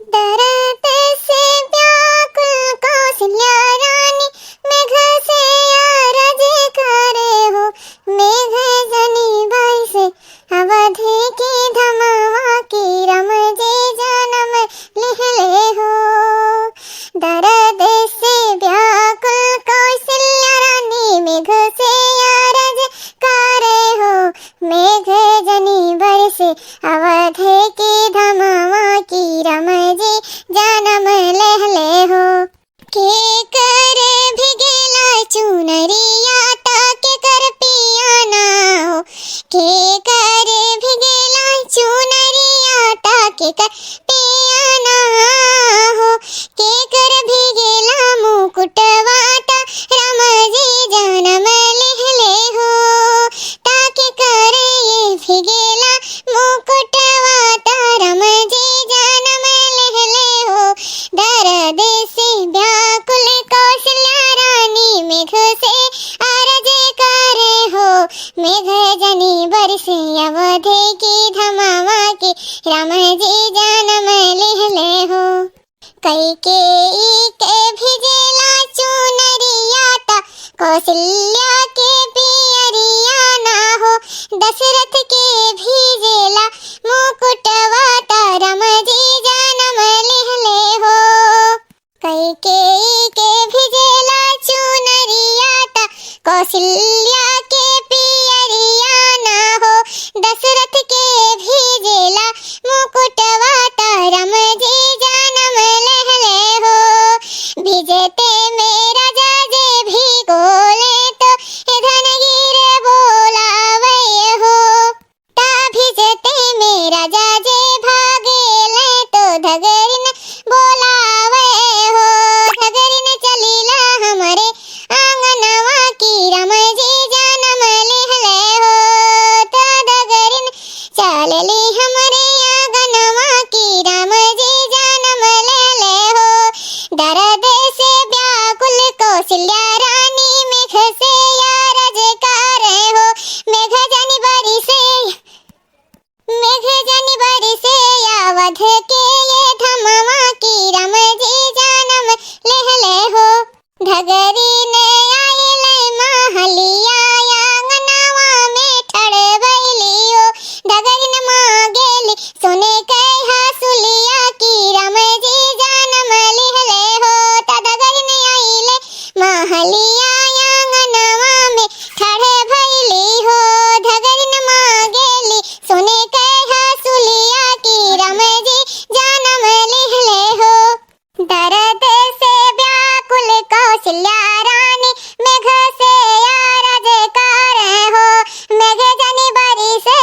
दर्द से व्याकुल कौशल्या रानी, मेघ से अरज करे हो, मेघ जनी बरसे अवधि की धमावा की, रमजे जन्म लिहले हो। दर्द से व्याकुल कौशल्या रानी, मेघ से अरज करे हो, मेघ जनी बरसे अवधि की धमावा की, रमजे जन्म लहले हो। के करे भिगेला चुनरिया ताके कर पियाना हो, के करे भिगेला चुनरिया ताके कर पियाना हो, के कर भिगेला मुकुटवाता रमजे जन्म लहले हो, ताके करे ये भिगेला मुकुटवाता रमजे जन्म लहले हो। दर्द से व्याकुल कौशल्या रानी, मेघ से अरज करे हो, मेघ जनी बरसे अवधि की धमावा की, रमजे जन्म लिहले हो। कैकेयी के भिजेला चुनरिया ता, कौशल्या के पियरिया ना हो, दशरथ के भिजेला मुकुटवाता रमजे जन्म लिहले हो। कैकेयी के भिजेला चुनरिया ता, कौशल्या के पियरिया ना हो, दशरथ के भिजेला मुकुटवाता रमजे जन्म लहले हो। भिजते मेरा जाजे भिगोले तो धनगिर बोलावे हो, ता भिजते मेरा जाजे भागेले तो धगरिन बोलावे हो। धगरिन चलीला हमारे आंगनवा की, रमजे जन्म लिहले हो, ता धगरिन चलली हमारे आंगनवा की, रमजे जन्म लहले हो। दर्द से व्याकुल कौशल्या रानी, मेघ से अरज करे हो, मेघ जनी बरसे अवध के ये धमावा की, रमजे जन्म लहले हो। धगरी ने आइले महलिया आंगनवा में ठड़ बैली हो, धगरी न मांगेली सोने के हसुलिया की, रमजे जन्म लिहले हो। ता धगरी ने आइले महलिया आंगनवा में ठड़ बैली हो, धगरी न मांगेली सोने के हसुलिया की, रमजे जन्म लिहले हो। दर्द से व्याकुल कौशल्या रानी, मेघ से अरज करे हो, मेघ जनी बरसे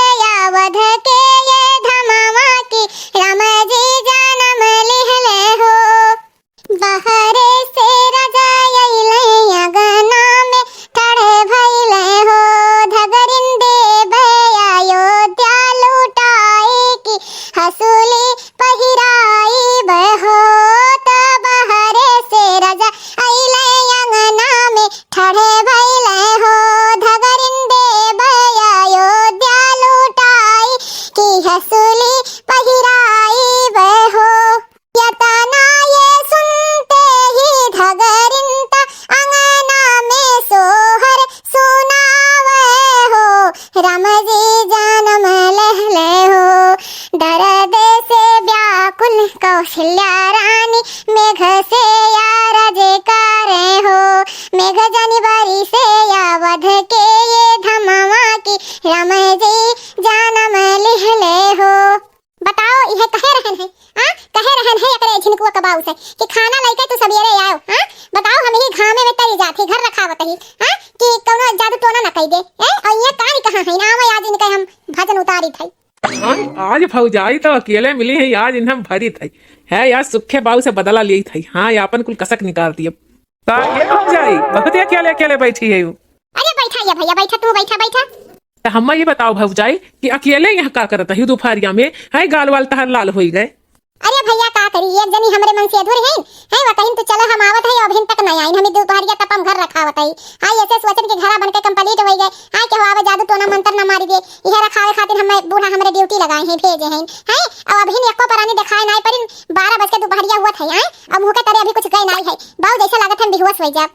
अवध के ये धमावा की, रमजे जन्म लिहले हो। बहरे से राजा अइले अगना में ठड़ भइले हो, धगरिन देबे अयोध्या लुटाई की, हसूली पहिराई बहो, ता बहरे से राजा अइले अंगना में ठड़ भइले हो, धगरिन देबे अयोध्या लुटाई की, हसूली पहिराई बहो। यतना ये सुनते ही धगरिन ता अंगना में सोहर सुनावे हो, रमजे जन्म लहले हो। दर्द से व्याकुल कौशल्या रानी, मेघ से अरज करे हो, मेघ जनी बरसे अवध के ये धमावा की, रमजे जन्म लिहले हो। बताओ यह कहे रहन है, कहे रहन है एकरे झिनकुआ कबाऊ से कि खाना लइके तू सबेरे आओ। बताओ हम ही घामे में तरी जाथे, घर रखावत ही कि कौनो जादू टोना न कई दे। और ये काहे कहां है नाम आज इनके हम भजन उतारी थई। आज भौजाई तो अकेले मिली है, आज इन्हें भरी थी है यार, सुखे बाबू से बदला ली थी। हाँ यापन कुल कसक निकाल दिए। भौजाई बहुत अकेले अकेले बैठी है। अरे बैठा ये भैया, बैठा तू, बैठा बैठा। हम ये बताओ भौजाई कि अकेले यहाँ का करत है दोपहरिया में, है गाल वाल तहर लाल हो गए। अरे भैया का करी, एक जनी हमरे मन से अधूरे हैं वह कहीं तो चलो हम आवत है अभी तक नहीं आई, हमें दोपहरिया तक हम घर रखावत है। हां ऐसे सोचन के घरा बनके कंप्लीट हो गए। हां के आवे जादू टोना मंत्र न मारी दे, इहे रखावे खातिर हम बूढ़ा हमरे ड्यूटी लगाए हैं भेजे हैं। हैं अब अभी एको परानी दिखाए नहीं पर 12 बजे दोपहरिया हुआ था। हैं अब मुंह के तरे अभी कुछ गए नहीं है, बहुत जैसा लागत हम बेहोश हो जा।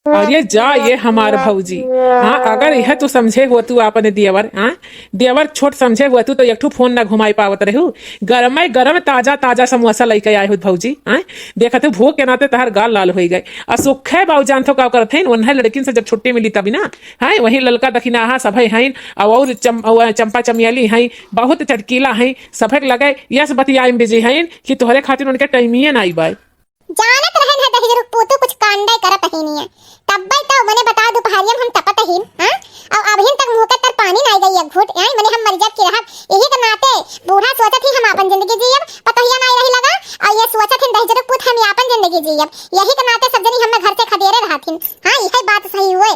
अरे जा ये हमार भौजी, हाँ अगर यह तू समझे हो तू आपने देवर, हाँ देवर छोट समझे हो तू तो एक ठू फोन ना घुमाई पावत रहू। गरम गरम ताजा ताजा समोसा लेके आए हो भौजी। हाँ देखते भूख के नाते तहर गाल लाल हो गए। और सुखे बाबू जानथो का करते उन्हें लड़किन से जब छुट्टी मिली तभी ना। हाँ वही ललका दखिना हाँ सब है और चंपा चमियाली है बहुत चटकीला है सब लगे यस बतिया बिजी है कि तोहरे खातिर उनके टाइमिए ना आई बाय जानत रहन है दही रुक पोतो कुछ कांडे करत ही नहीं है। तब्बे तो मने बता दोपहरिया हम तपत ही हां अब अभी तक मुंह के तर पानी नहीं गई एक घूट। यानी मने हम मर जात के रहब यही के नाते बूढ़ा सोचत ही हम अपन जिंदगी जियब पतहिया नहीं रही लगा और ये सोचत ही दही रुक पुत हम अपन जिंदगी जियब यही के नाते सब जनी हम घर से खदेरे रहथिन। हां यही बात सही हुए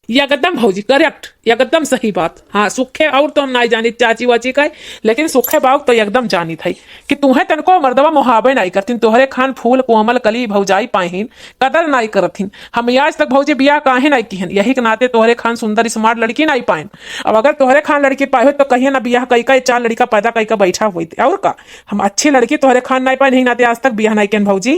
एकदम भौजी करेक्ट एकदम सही बात। हाँ सुखे और तो हम नहीं जानी चाची वाची का, लेकिन सुखे बाग तो एकदम जानी थी कि तुम्हें तनको मर्दवा मुहाबे नहीं करतीन, तोहरे खान फूल कोमल कली भौजाई पाहिन कदर नहीं करथिन। हम आज तक भौजी बियाह काहे नहीं किहन यही के नाते तोहरे खान सुंदर स्मार्ट लड़की नहीं पाइन। अब अगर तोहरे खान लड़की पाए तो कहिए ना बियाह कई का 4 लड़का पैदा कई का बैठा हुई थी और का हम अच्छी लड़की तोहरे खान नहीं पाए नहीं नाते आज तक बियाह नहीं किहन भौजी।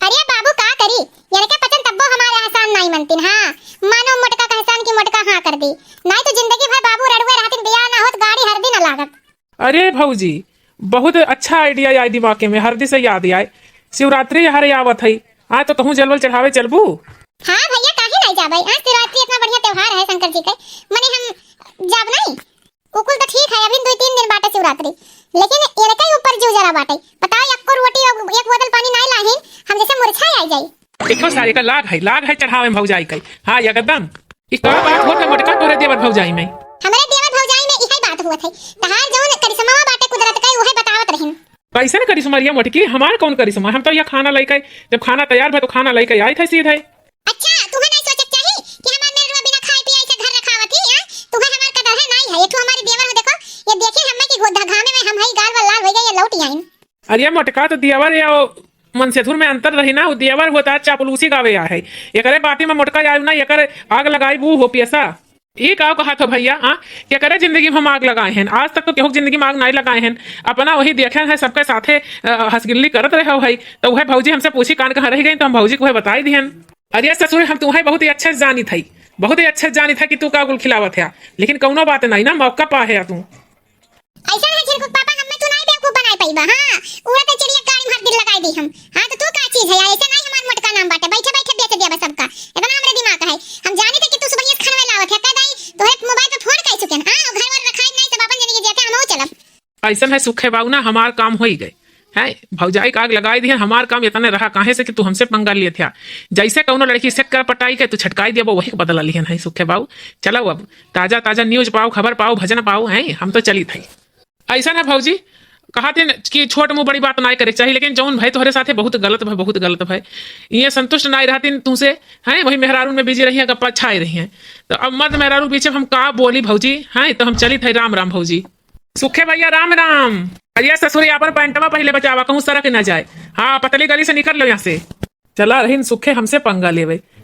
अरे बाबू का करी यानी के पचन तब्बो हमारे आसान नहीं मनतीन। हां मानो मोटका कहसान की मोटका हां कर दी नहीं तो जिंदगी भर बाबू रड़वे रहतिन बियाह ना होत गाड़ी हर दिन लागत। अरे भौजी बहुत अच्छा आइडिया आई दिमाग में, हरदी से याद आए शिवरात्रि हरे आवत है आज तो कहूँ जलवल चढ़ावे चलबू। हां भैया काहे नहीं जाबई, आज शिवरात्रि इतना बढ़िया त्योहार है शंकर जी के मने हम जाब नहीं उकुल तो ठीक है अभी 2-3 दिन बाटे शिवरात्रि लेकिन इनके ऊपर जो जरा बाटे बताओ एक को रोटी एक बोतल पानी नहीं लाहिन हम जैसे मुरझा आ जाई। देखो सारे का लाग है चढ़ावे में भौजाई का। हाँ एकदम ई का बात होत है मोटका तोरे देवर भौजाई में हमरे देवर भौजाई में इही बात हुआ था तहार जौन करिश्मा बाटे कुदरत का उहे बतावत रहिन। कैसे न करिश्मा रिया मोटकी हमार कौन करिश्मा, हम तो यह खाना लेके जब खाना तैयार भा तो खाना लेके आई थे सीधे। अच्छा तुम्हें नहीं सोचक चाहिए कि हमार मेरे बिना खाए पिए से घर रखावत ही तुम्हें हमार कदर है नहीं है ये तो हमारी देवर हो देखो ये देखिए हमें की गोधा घामे में हम हई गाल वाल लाल हो गए ये लौट आइन। अरे मोटका तो देवर या मनसेधुर में अंतर रही ना देवर होता चापलूसी गावे आ है एकरे बाती में मोटका आयु ना एकर आग लगाई बू हो पियसा ये का कहा था भैया। हाँ क्या करे जिंदगी में हम आग लगाए हैं आज तक तो केहू जिंदगी में आग नहीं लगाए हैं अपना वही देखे है सबके साथे हंसगिल्ली करत रहे भाई तो वह भौजी हमसे पूछी कान कहाँ रह गई तो हम भौजी को बताई दिहन। अरे ससुर हम तुम्हें बहुत ही अच्छे से जानी थी बहुत ही अच्छे से जानी था कि तू का गुल खिलावत है लेकिन कौनो बात नहीं ना मौका पा है तू ऐसा है झिरकुट पापा हमें तो नहीं बेवकूफ बनाई पाईबा। हां उड़ा तो चिड़िया गाड़ी भर दिल लगाई दी हम। हां तो तू का चीज है ऐसे नहीं हमार मोटका नाम बाटे बैठे बैठे बेच दिया बस सबका इतना हमरे दिमाग है हम जाने थे कि तू सुबह खाना लावत है कदाई तो है मोबाइल पे फोन कर चुके। हां घर वर रखाई नहीं सब अपन जिंदगी जीते हम चलब ऐसा है सुखे बाबू ना हमार काम हो ही गए है भौजाई का आग लगाई दी है हमार काम इतने रहा काहे से कि तू हमसे पंगा लिए थे जैसे कौनो लड़की से कर पटाई के तू छटकाई दिया वही बदला लिहन है सुखे बाबू। चलो अब ताजा ताजा न्यूज पाओ खबर पाओ भजन पाओ है हम तो चली थी। ऐसा ना भौजी कहा थे कि छोट मुंह बड़ी बात नहीं करे चाहिए लेकिन जौन भाई तुम्हारे साथ बहुत गलत भाई ये संतुष्ट नहीं रहती तुमसे हैं वही मेहरारू में बिजी रही है गप्पा छाई रही हैं तो अब मर्द मेहरारू पीछे हम का बोली भौजी हैं तो हम चली थे राम राम भौजी। सुखे भैया राम राम। अरे ससुर अपन पैंटवा पहले बचावा कहूँ सरक न जाए। हाँ पतली गली से निकल लो यहाँ से चला रही सुखे हमसे पंगा ले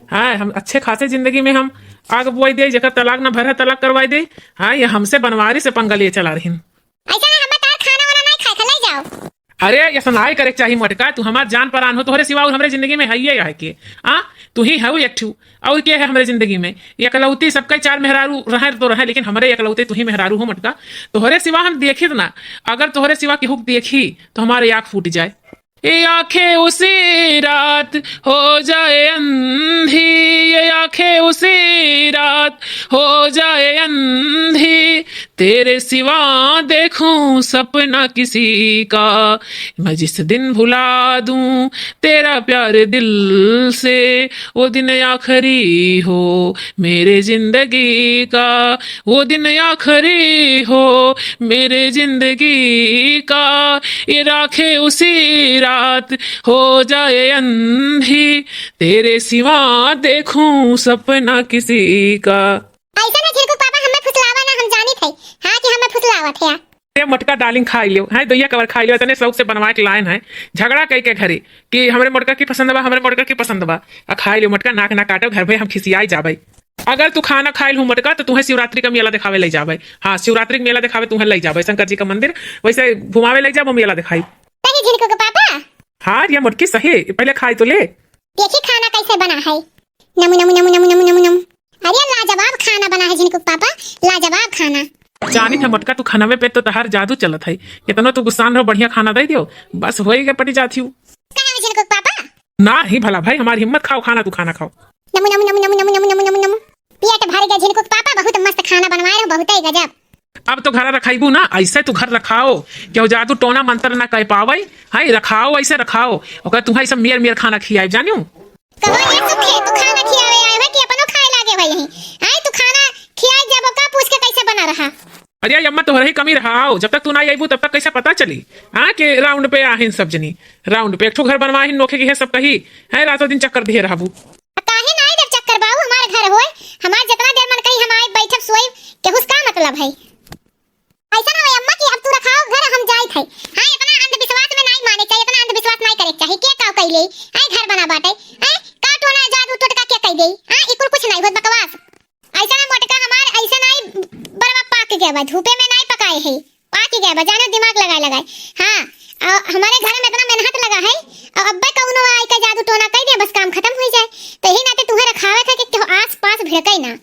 हाँ हम अच्छे खासे जिंदगी में हम आग बोई दे जगह तलाक न भरा तलाक करवाई दे। हाँ ये हमसे बनवारी से पंगा लिए चला रही। अरे ऐसा नहीं करे चाहिए मोटका तू हमार जान परान हो तोहरे सिवा और हमारे जिंदगी में है ये है के तू ही है एक और क्या है हमारे जिंदगी में एकलौती सबके 4 मेहरारू रहे तो रहे लेकिन हमारे एकलौते तू ही मेहरारू हो मोटका तोहरे सिवा हम देखी ना अगर तोहरे सिवा केहू देखी तो हमारे आँख फूट जाए। ये आंखें उसी रात हो जाए अंधी ये आंखें उसी रात हो जाए अंधी तेरे सिवा देखूं सपना किसी का मैं जिस दिन भुला दूं तेरा प्यार दिल से वो दिन आखिरी हो मेरे जिंदगी का वो दिन आखिरी हो मेरे जिंदगी का ये राखें उसी रात हो जाए अंधी तेरे सिवा देखूं सपना किसी का। ऐसा ना झिरकू पापा हमें फुसलावा ना हम जानी थे। हाँ कि हमें फुसलावा थे अरे मटका डालिंग खा लियो है दैया कवर खा लियो इतने शौक से बनवा के लाइन है झगड़ा कई के घरे कि हमरे मटका की पसंद बा हमरे मटका की पसंद बा आ खा लियो मटका नाक ना काटो घर में हम खिसियाई जाबे अगर तू खाना खाइल हूँ मटका तो तुम्हें शिवरात्रि का मेला दिखावे ले जाबे हाँ शिवरात्रि का मेला दिखावे तुम्हें ले जाबे शंकर जी का मंदिर वैसे घुमावे ले जाबो मेला दिखाई नहीं झिनकू के पापा हाँ ये मटकी सही पहले खाई तो ले देखिए खाना कैसे बना है नमु नमु नमु नमु नमु नमु नमु अरे लाजवाब खाना बना है झिनकू पापा लाजवाब खाना जानी था मटका तू खाना में पे तो तहार जादू चलत है कितना तू गुस्सान रहो बढ़िया खाना दे दियो बस हो ही पटी जाती हूँ कहाँ है झिनकू पापा ना ही भला भाई हमारी हिम्मत खाओ खाना तू खाना खाओ नमु नमु नमु नमु नमु नमु नमु नमु पेट भर गया झिनकू पापा बहुत मस्त खाना बनवाए हो बहुत ही गजब अब तो घर रखाइबू ना ऐसे तू घर रखाओ क्यों जादू टोना मंत्र ना कह पावे हाय रखाओ ऐसे रखाओ ओकर तुम्हारी सब मेर मेर खाना खियाए जानियो कहो ये सुखे तू खाना खियावे आए है कि अपनो खाए लागे भाई यही आए तू खाना खियाए जब का पूछ के कैसे बना रहा अरे अम्मा तो रही कमी रहाओ जब तक तू ना आईबू तब तक कैसे पता चली हाँ कि राउंड पे आहिन सब जनी राउंड पे एक ठो घर बनवाहिन नोखे की है सब कही है रातों दिन चक्कर दिए रहबू काहे ना जब चक्कर बाऊ हमारे घर होए हमार जितना देर मन कही हम आए बैठब सोई के उसका मतलब है ऐसा ना अम्मा कि अब तू रखाओ घर हम जाई थे हां इतना अंधविश्वास में नहीं माने चाहिए इतना अंधविश्वास नहीं करे चाहिए के का कइले आई घर बना बाटे हैं का टोना जादू टोटका के कह गई हां इकुल कुछ नहीं होत बकवास ऐसा ना मोटका हमार ऐसा नहीं बरवा पाक गया बा धूपे में नहीं पकाए है पाक गया बा जाने दिमाग लगाए हां हमारे घर में इतना मेहनत लगा है और अब्बे कौनो आई का जादू टोना कह दे बस काम खत्म हो जाए तो यही नाते तुम्हें रखावे था कि आस पास भिड़कई ना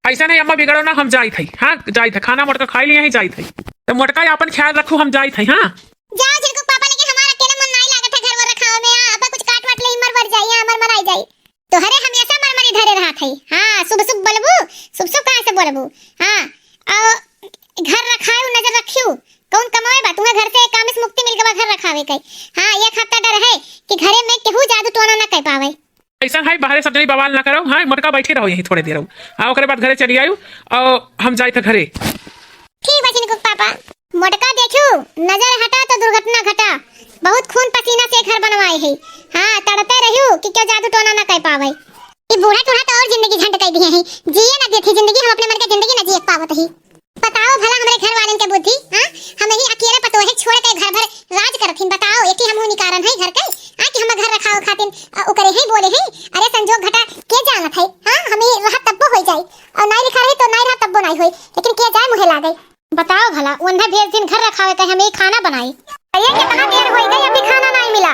ऐसा नहीं अम्मा बिगड़ो ना हम जाई थे हाँ जाई थे खाना मोटका खाई लिया ही जाई थे तो मोटका अपन ख्याल रखो हम जाई थे हाँ जाओ जिनको पापा लेकिन हमारा अकेला मन नहीं लागत है घर वर रखावे में अब कुछ काट वाट ले मर वर जाई अमर मराई जाई तो हरे हमेशा मर मरी धरे रहा थे हां शुभ शुभ बोलबू शुभ शुभ कहां से बोलबू हां और घर रखाऊ नजर रखियो कौन कमाए बा तुम्हें घर से काम से मुक्ति मिल गवा घर रखावे कई हां ये खाता डर है कि घरे में केहू जादू टोना ना कह पावे ऐसा है बाहर सब जनी बवाल ना करो हाँ मोटका बैठे रहो यहीं थोड़े देर हाँ ओकरे बाद घरे चली आयु और हम जाए थे घरे ठीक बचिन को पापा मोटका देखू नजर हटा तो दुर्घटना घटा बहुत खून पसीना से घर बनवाए है हाँ तड़पे रहियो कि क्या जादू टोना ना कह पावे ये बूढ़ा टूढ़ा तो और जिंदगी झंड कर दिए हैं जिए ना देती जिंदगी हम अपने मन की जिंदगी ना जी पावत ही बताओ भला हमारे घर वालन के बुद्धि हां हम ही अकेले पतो है छोड़ के घर भर राज करथिन बताओ एक ही हम निकारन है घर के हां कि हम घर रखाओ खातिन ओकरे ही बोले हैं अरे संजोग घटा के जानत है हां हम ही रहा तब्बो हो जाए और नहीं लिखा रही तो नहीं रहा तब्बो नहीं होई लेकिन के जाए मुहे लागे बताओ भला उन्हें भेज दिन घर रखावे के हम ही खाना बनाई ये कितना देर हो गई अभी खाना नहीं मिला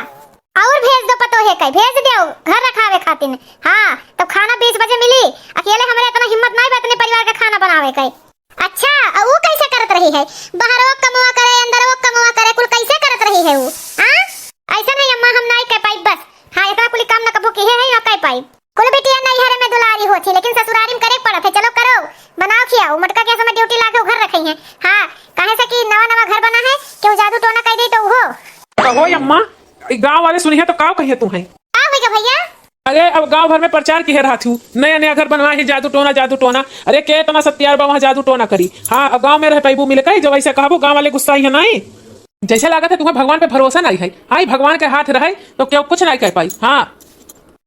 और भेज दो पतो है कई भेज दो घर रखावे खातिन हां तो खाना 20 बजे मिली अकेले हमारे इतना हिम्मत नहीं बा अपने परिवार का खाना बनावे कई अच्छा वो कैसे करत रही है बाहरों कमवा करे अंदरों कमवा करे कुल कैसे करत रही है वो हां ऐसा नहीं अम्मा हम नहीं कह पाई बस हां इतना कुल काम न कबो की है ना कह पाई कुल बिटिया नहीं हरे में दुलारी होती लेकिन ससुरारी में करे पड़त है चलो करो बनाओ खियाओ मटका के समय ड्यूटी लाके घर रखी है हां काहे से कि नवा नवा घर बना है क्यों जादू टोना कह दे तो वो कहो अम्मा गांव वाले सुनिए तो का कहिए तू है का होगा भैया अरे अब गांव भर में प्रचार की है रहा थी नया नया घर बनवाए हैं जादू टोना अरे के तना सत्यार बा वहाँ जादू टोना करी हाँ अब गांव में रह पैबू मिले कहीं जब ऐसे कहबो गांव वाले गुस्सा ही है नहीं जैसे लागत है तुम्हें भगवान पे भरोसा नहीं है हाँ भगवान के हाथ रहे तो क्यों कुछ नहीं कर पाई हाँ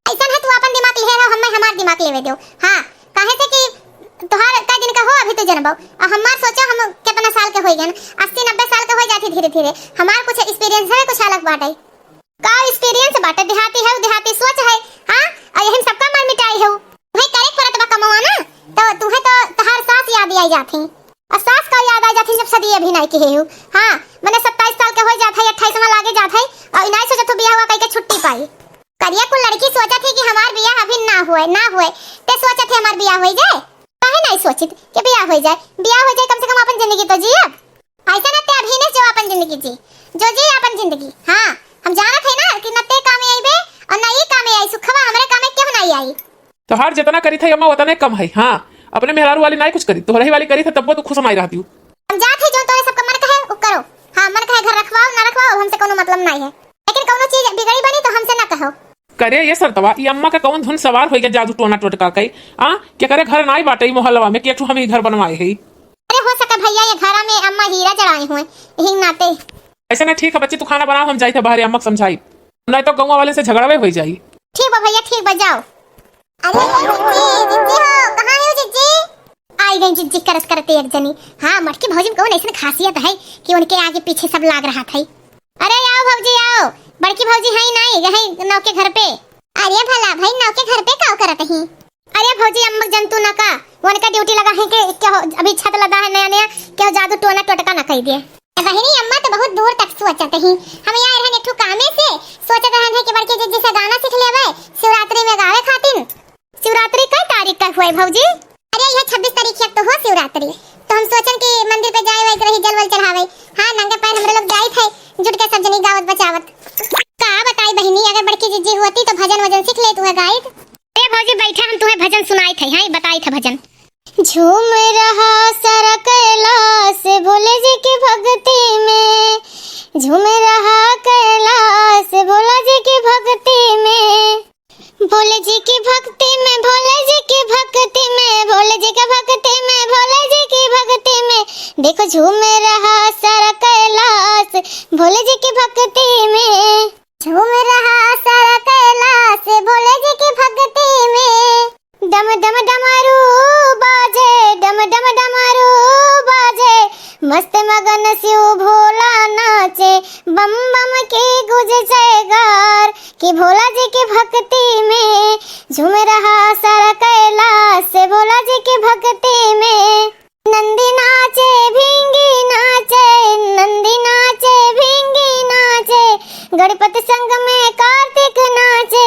ऐसा है तू अपन दिमाग ले रहा हम हमार दिमाग लेवे दो हां काहे से कि तोहार का दिन का हो अभी तो जनबो और हमार सोचो हम कितना साल के हो गए 80-90 साल के हो जाती धीरे धीरे हमार कुछ एक्सपीरियंस है कुछ अलग बात है का एक्सपीरियंस बाटे देहाती है देहाती सोच है हां और यही सबका मन मिटाई है भाई करे परत बा कमावा ना तो तुम्हें तो तहार सास याद आई जाती और सास का याद आ जाती जब सदी अभी नहीं की है हां मैंने 27 साल के हो जात है 28 में लागे जात है और नहीं सोचा तो बियाह हुआ कह के छुट्टी पाई करिया कुल लड़की सोचा थी कि हमार बियाह अभी ना हुए ते सोचा थे हमार बियाह हो जाए काहे नहीं सोचित कि बियाह हो जाए कम से कम अपन जिंदगी तो जियब ऐसा ना ते अभी ने जो अपन जिंदगी जी अपन जिंदगी हां हम जानत है ना कि नते काम में आईबे और नहीं काम में आई सुखवा हमरे काम में क्यों नहीं आई तो हर जितना करी था अम्मा उतना कम है हाँ अपने मेहरारू वाली नहीं कुछ करी तो रही वाली करी था तब वो तो खुश माई रहती हूँ हम जात है जो तोरे सबका मन कहे वो करो हां मन कहे घर रखवाओ ना रखवाओ हमसे कोनो मतलब नहीं है लेकिन कोनो चीज बिगड़ी बनी तो हमसे ना कहो करे ये सरतवा ये अम्मा का कौन धुन सवार हो गया जादू टोना टोटका कई आ क्या करे घर नहीं बाटे मोहल्ला में कि हम ही घर बनवाए है अरे हो सका भैया ये घर में अम्मा हीरा जड़ाए हुए यही नाते ऐसा ना ठीक है बच्ची तू खाना बनाओ हम जाए थे बाहर अम्मा समझाई नहीं तो गाँव वाले से झगड़ा हो जाए ठीक है भैया ठीक बजाओ अरे जिज्जी हो कहाँ हो जिज्जी आई गई जिज्जी करत करते एक जनी। हाँ मटकी भौजी में कौन ऐसी खासियत है कि उनके आगे पीछे सब लाग रहा था। अरे आओ भौजी आओ, बड़की भौजी है नहीं यही नौ के घर पे। अरे भला भाई नौ के घर पे का करत ही? अरे भौजी अम्मक जंतु न का उनका ड्यूटी लगा है कि क्या अभी छत लगा है नया नया, क्या जादू टोना टोटका न कह दिए। बहनी अम्मा तो बहुत दूर तक सोचत ही। हम यहाँ रहने ठू कामे से सोचत रहन है कि बड़की जिज्जी से गाना सीख लेवे शिवरात्रि में गावे खातिर। शिवरात्रि कई तारीख का हुआ भौजी? अरे यह 26 तारीख तक तो हो शिवरात्रि, तो हम सोचन कि मंदिर पे जाए वही रही जल वल चढ़ावे। हाँ नंगे पैर हमरे लोग जाए थे जुट के सब जनी गावत बचावत। का बताई बहनी अगर बड़की जिज्जी होती तो भजन वजन सीख ले तू गाइड। अरे भौजी बैठा हम तुम्हें भजन सुनाई थे। हाँ बताई था भजन। झूम रहा सारा कैलाश भोले जी की भक्ति में, झूम रहा कैलाश भोला जी की भक्ति में, भोले जी की भक्ति में, भोले जी की भक्ति में, भोले जी की भक्ति में, भोले जी की भक्ति में, देखो झूम रहा सारा कैलाश भोले जी की भक्ति में, झूम रहा सारा कैलाश भोले जी की भक्ति में। डम डम डमरू बाजे, डम डम डमरू बाजे, मस्त मगन शिव भोला नाचे, बम बम की गुज जयकार कि भोला जी की भक्ति में, झूम रहा सारा कैलाश भोला जी की भक्ति में। नंदी नाचे भिंगी नाचे, नंदी नाचे भिंगी नाचे, गणपति संग में कार्तिक नाचे,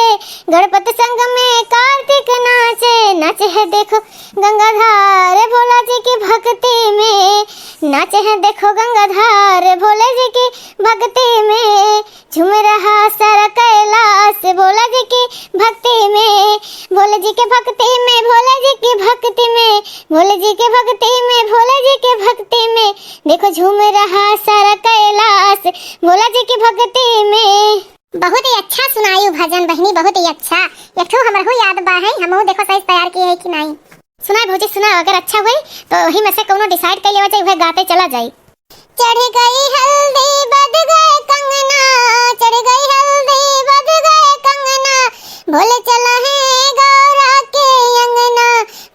गणपति संग में कार्तिक नाचे, नाचे है देखो गंगाधार भोला जी की भक्ति में, नाचे है देखो गंगाधार भोले जी की भक्ति में, झूम रहा सारा कैलाश भोला जी की भक्ति में, भोले जी के भक्ति में, भोले जी की भक्ति में, भोले जी के भक्ति में, भोले जी के भक्ति में, देखो झूम रहा सारा कैलाश भोला जी की भक्ति में। बहुत ही अच्छा सुनाई भजन बहनी, बहुत ही अच्छा। एक ठो हमर हो याद बा है, हमहू देखो सही तैयार किए है कि नहीं। सुना भौजी सुना, अगर अच्छा हुई तो वही में से कोनो डिसाइड कर लेवा जाए, वह गाते चला जाए। चढ़ गई हल्दी बद गए कंगना, चढ़ गई हल्दी बद गए कंगना, भोले चला है गौरा के अंगना,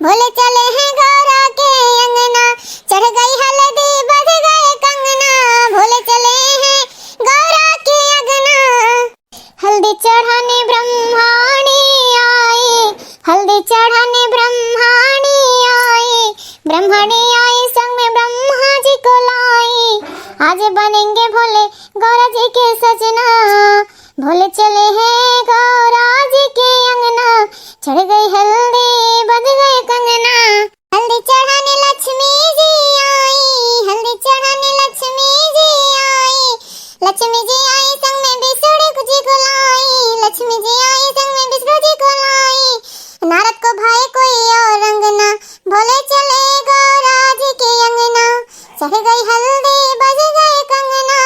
भोले चले हैं गौरा के अंगना, चढ़ गई हल्दी बद गए कंगना, भोले चले हैं गौरा के अंगना। हल्दी चढ़ाने ब्रह्माणी आई, हल्दी चढ़ाने ब्रह्माणी आई, ब्रह्माणी आई संग में ब्रह्मा जी को लाई, आज बनेंगे भोले गौरा जी के सजना, भोले चले हैं गौरा जी के अंगना, चढ़ गई हल्दी बज गए कंगना। हल्दी चढ़ाने लक्ष्मी जी आई, हल्दी चढ़ाने लक्ष्मी जी आई, लक्ष्मी जी आई संग में विष्णु जी को लाई, लक्ष्मी जी आई संग में विष्णु जी को लाई, नारद को भाई कोई और रंगना, भोले चले गौरा जी के अंगना, चढ़ गई हल्दी बज गए कंगना,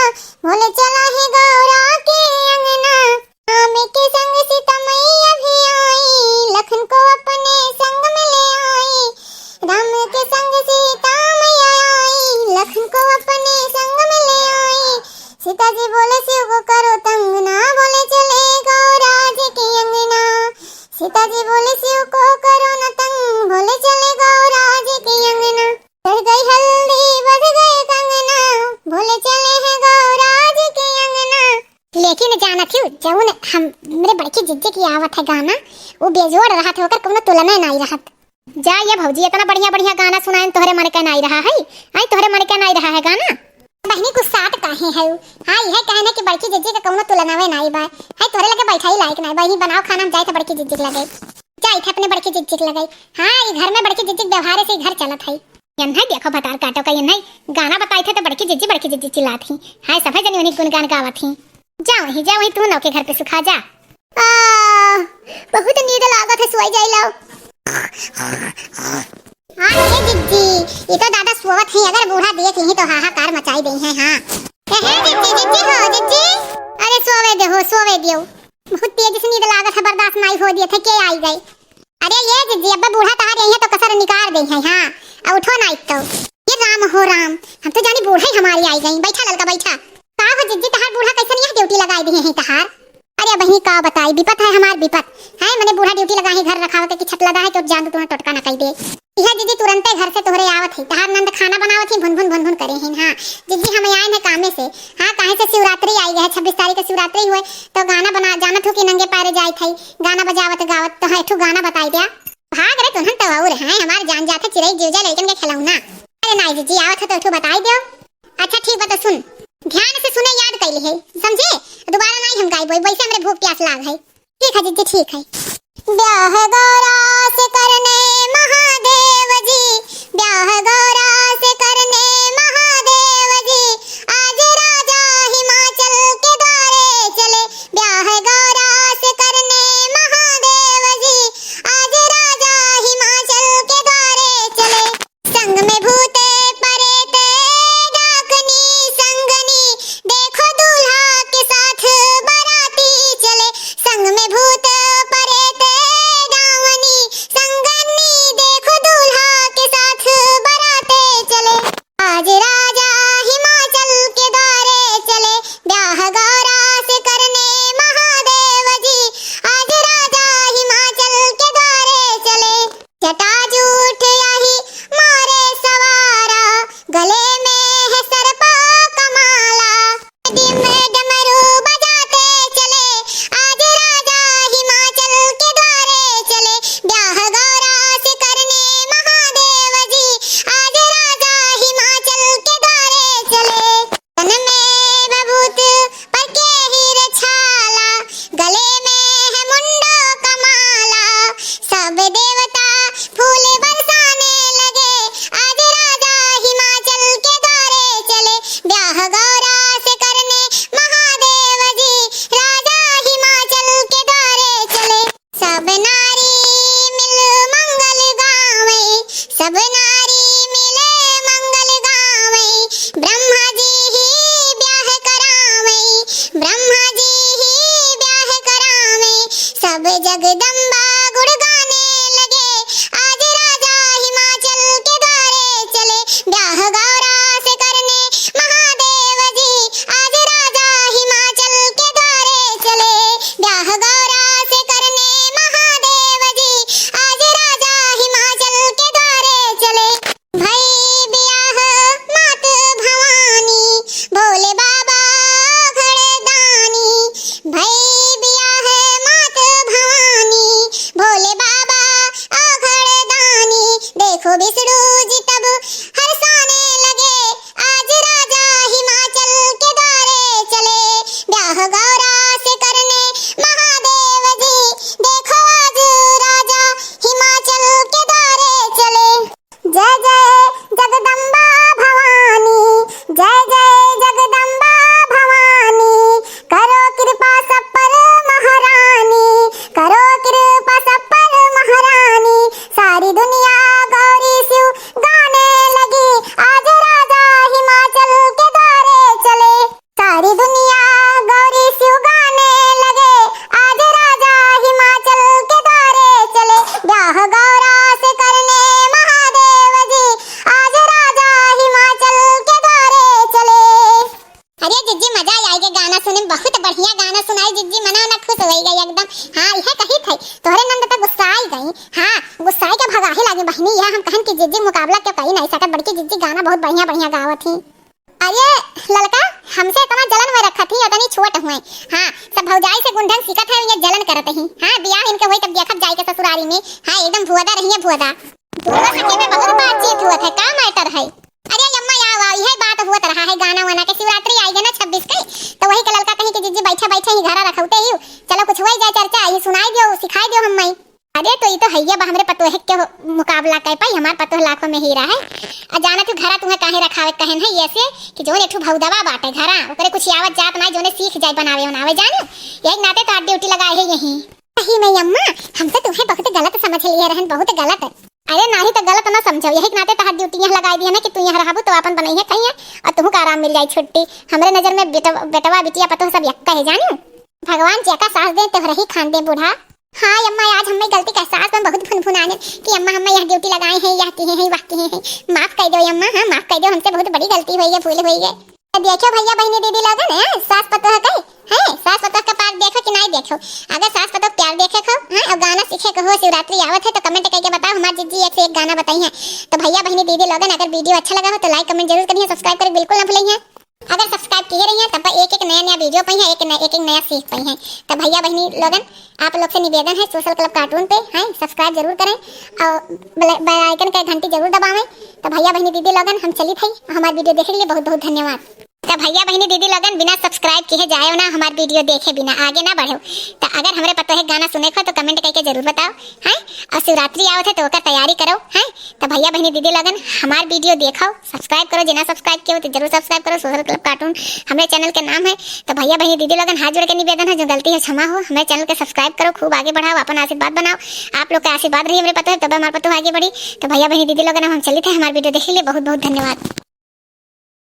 भोले चला है गौरा के अंगना। राम के संग सीता मैया भी आई, लखन को अपने संग में ले आई, राम के संग सीता मैया आई, लखन को अपने संग में ले आई, सीता जी बोले शिव को करो तंग ना, भोले चले गौरा जी के अंगना, सीता जी बोले शिव को करो न तंग, भोले चले गौरा जी के अंगना, चढ़ गई हल्दी बज गए कंगना, भोले चले हैं गौरा जी के अंगना। लेकिन जाना थी जौन हम मेरे बड़की जिज्जी की आवत है गाना, वो बेजोड़ रहा था, ओकर कोनो तुलना नहीं रहत। जा ये भौजी इतना बढ़िया बढ़िया गाना सुनाए तोहरे मन के नहीं रहा है, आई तोहरे मन के नहीं रहा है गाना। बहनी कुछ साथ काहे है, हां यह कहने कि बड़की जिज्जी का कोनो तुलना में नहीं बा है, तोहरे लगे बैठाई लायक नहीं बहनी, बनाओ खाना हम जाए तो बड़की जिज्जी लगे जाए थे अपने बड़की जिज्जी के लगे। हां ये घर में बड़की जिज्जी व्यवहार से घर चलत है। यन्हाई देखो भटार काटो का यन्हाई गाना बताई थे तो बड़की जिज्जी चिल्लात ही। हां सफे जनी उन्हीं गुनगान गावत ही। जाओ ही तू नौ के घर पे सुखा जा। बहुत नींद लागत है, सोई जाई लाओ। हां ये जिज्जी ये तो दादा सोवत है, अगर बूढ़ा देख ही तो हाहाकार मचाई दई है। हां जिज्जी हो जिज्जी, अरे सोवे दियो बहुत तेज से नींद लागत है, बर्दाश्त नहीं हो दिए थे के आई गई। अरे ये जिज्जी अब बूढ़ा तार रही है तो कसर निकाल दई है। हां अब उठो ना तो ये राम हो राम, हम तो जानी बूढ़ा ही हमारी आई गई। बैठा ललका बैठा, का हो जिज्जी तहार बूढ़ा कैसे नहीं ड्यूटी लगाई दी है तहार? अरे बहनी का बताई विपत है हमार विपत है। मैंने बूढ़ा ड्यूटी लगा है घर रखा के छत लगा है तो जान तुम्हें टटका न कही दे। यह दीदी तुरंते घर से तोहरे आवत है, तहार नंद खाना बनावत ही भुन भुन करे हैं। हाँ दीदी हम आए हैं कामे से। हाँ काहे से शिवरात्रि आई है, 26 तारीख को शिवरात्रि हुए तो गाना बना जानत हो कि नंगे पैरे जाए थे गाना बजावत गावत तो है गाना बताई दिया। भाग रे तुहन तो और है हमार जान जाते चिरई गिरजा लइकन के खिलौना। अरे नहीं जीजी आवत है तो बताई दो। अच्छा ठीक बता सुन ध्यान से सुने याद कैली है समझे, दोबारा नहीं हम गाइबो वैसे हमरे भूख प्यास लाग है। ठीक है जीजी ठीक है। ब्याह गौरा से करने महादेव जी, ब्याह गौरा से करने महादेव जी, आज राजा हिमाचल के द्वारे चले। ब्याह गौरा से करने महादेव जी, आज राजा हिमाचल के द्वारे चले। संग में भूते परेते डाकनी संगनी, देखो दूल्हा के साथ बाराती चले। संग में भूत परेते डावनी संगनी, देखो दूल्हा के साथ बाराते चले। आज राजा हिमाचल के द्वारे चले। ब्याह गौरा से करने महादेव जी, आज राजा हिमाचल के द्वारे चले। जटा जूठ यही मारे सवारा, गले में है सर्प कमाला, दिम डमरू बजाते चले। आज राजा हिमाचल के द्वारे चले। ब्याह गौरा से करने महादेव जी, आज राजा हिमाचल के द्वारे चले। तन में बभूत पर के हीरे छाला, गले में है मुंडो कमाला, सब देवता फूल बरसाने लगे। आज राजा हिमाचल के द्वारे चले। ब्याह गौरा से करने महादेव जी, राजा हिमाचल के द्वारे चले। सब नारी मिल मंगल गावे, सब नारी मिले मंगल गावे, ब्रह्मा जी ही ब्याह करावे, ब्रह्मा जी ही ब्याह करावे। सब जगदम्बा गुण गाने लगे। आज राजा हिमाचल के द्वारे चले। ब्याह गौरा से करने महादेव जी, आज राजा हिमाचल के द्वारे चले। ब्याह गौरा से करने महादेव जी, आज राजा हिमाचल के द्वारे चले। भई ब्याह मात भवानी, भोले बाबा घड़दानी, भई ब्याह मात भवानी, भोले बाबा घड़दानी, देखो विष्णु जी तब हर्षाने लगे। आज राजा हिमाचल के द्वारे चले। ब्याह गौरा से करने महादेव जी, देखो आज राजा हिमाचल के द्वारे चले। जय जय जगदम्बा भवानी, जय जय जगदम्बा भवानी, करो कृपा सब पर महारानी, करो कृपा सब पर महारानी। सारी दुनिया गौरी शिव गाने लगी। आज राजा हिमाचल के द्वारे चले। सारी दुनिया गौरी शिव गाने लगे। आज राजा हिमाचल के द्वारे चले। ब्याह गौरा से करने महादेव जी, आज राजा हिमाचल के द्वारे चले। अरे जिज्जी मजा आई के गाना सुने में, बहुत बढ़िया गाना सुनाई जिज्जी, मना ना खुश हो गई एकदम। हाँ यह कही थी तोहरे नंद तो गुस्सा आई गई। हाँ गुस्सा के भगाहे लागे बहनी। यह हम कहन कि जिज्जी मुकाबला क्यों कही नहीं सकत, बड़की जिज्जी गाना बहुत बढ़िया बढ़िया गावत थी। अरे ललका हमसे इतना जलन में रखा थी, अतनी छोट हुए। हाँ सब भौजाई से गुंडन सीखत है, ये जलन करत ही। हाँ बियाह इनके हुई तब देखत जाए के ससुरारी में। हाँ एकदम भुआदा रही है भुआदा। दोनों सके में बहुत बातचीत हुआ है, का मैटर है। अरे अम्मा याव आई है बात हुआ रहा है गाना वाना के। शिवरात्रि आई है ना 26 की, तो वही के ललका कहीं कि जिज्जी बैठे बैठे ही घरा रखौते ही चलो कुछ हुई जाए चर्चा ही सुनाई दियो सिखाई दियो हम मई। अरे तो ये तो हैया बा हमरे पतोह के मुकाबला कर पाई, हमार पतोह लाखों में हीरा है। आ जाना तू घरा तुम्हें काहे रखावे कहन है ऐसे कि जोन एकठू भौदवा बाटे घरा ओकरे कुछ आवत जात ना जोने सीख जाए बनावे बनावे जानो। यही नाते तो ड्यूटी लगाए है यही। सही में अम्मा हमसे तुम्हें बहुत गलत समझ लिए रहन, बहुत गलत। अरे नहीं तो गलत ना समझो, यही नाते तहार ड्यूटी यहाँ लगाई दी है ना कि तू यहाँ रहबू तो अपन बनई है कहीं और तुमको आराम मिल जाए छुट्टी। हमरे नजर में बेटवा बिटिया पतोह सब यक्का है जानो। भगवान जैका सास दे तो रही खान दे बूढ़ा। हाँ अम्मा आज हमें गलती का एहसास में बहुत फुनफुनाने कि अम्मा हम यहाँ ड्यूटी लगाए हैं या की है वाह की है। माफ कर दो अम्मा, हाँ माफ कर दो, हमसे बहुत बड़ी गलती हुई है, भूल हुई है। देखो भैया बहनी दीदी लगन है सास पतोह कई है, सास पतोह का पार देखो कि नहीं देखो। अगर सास पतो प्यार देखे खो हां और गाना सीखे कहो शिवरात्रि आवत है तो कमेंट करके बताओ हमार जीजी एक से एक गाना बताई है। तो भैया बहनी दीदी लोगन अगर वीडियो अच्छा लगा हो तो लाइक कमेंट जरूर करिए, सब्सक्राइब करें बिल्कुल ना भूलिए। अगर सब्सक्राइब किए रही हैं तब एक एक नया वीडियो पाई है, एक नया सीख पाई है। तो भैया बहनी लोगन आप लोग से निवेदन है सोशल क्लब कार्टून पे हैं सब्सक्राइब जरूर करें और बेल आइकन का घंटी जरूर दबावें। तो भैया बहनी दीदी लोगन हम चली थी, हमारे वीडियो देखने के लिए बहुत बहुत धन्यवाद। तो भैया बहनी दीदी लोगन बिना सब्सक्राइब किए जाए ना हमारे वीडियो देखे बिना आगे ना बढ़ो। तो अगर हमरे पता है गाना सुने को तो कमेंट करके जरूर बताओ हैं। और शिवरात्रि आवत है तो ओकर तैयारी करो हैं। तो भैया बहनी दीदी लोगन हमारे वीडियो देखो, सब्सक्राइब करो, जिना सब्सक्राइब किया हो तो जरूर सब्सक्राइब करो। सोशल क्लब कार्टून हमारे चैनल के नाम है। तो भैया बहनी दीदी लोगन हाथ जोड़ के निवेदन है, जो गलती है क्षमा हो, हमारे चैनल के सब्सक्राइब करो, खूब आगे बढ़ाओ, अपन आशीर्वाद बनाओ। आप लोग का आशीर्वाद रही हमारे पता है तब हमारे पता आगे बढ़ी। तो भैया बहनी दीदी लोगन हम चलित है, हमारे वीडियो देखने के लिए बहुत बहुत धन्यवाद।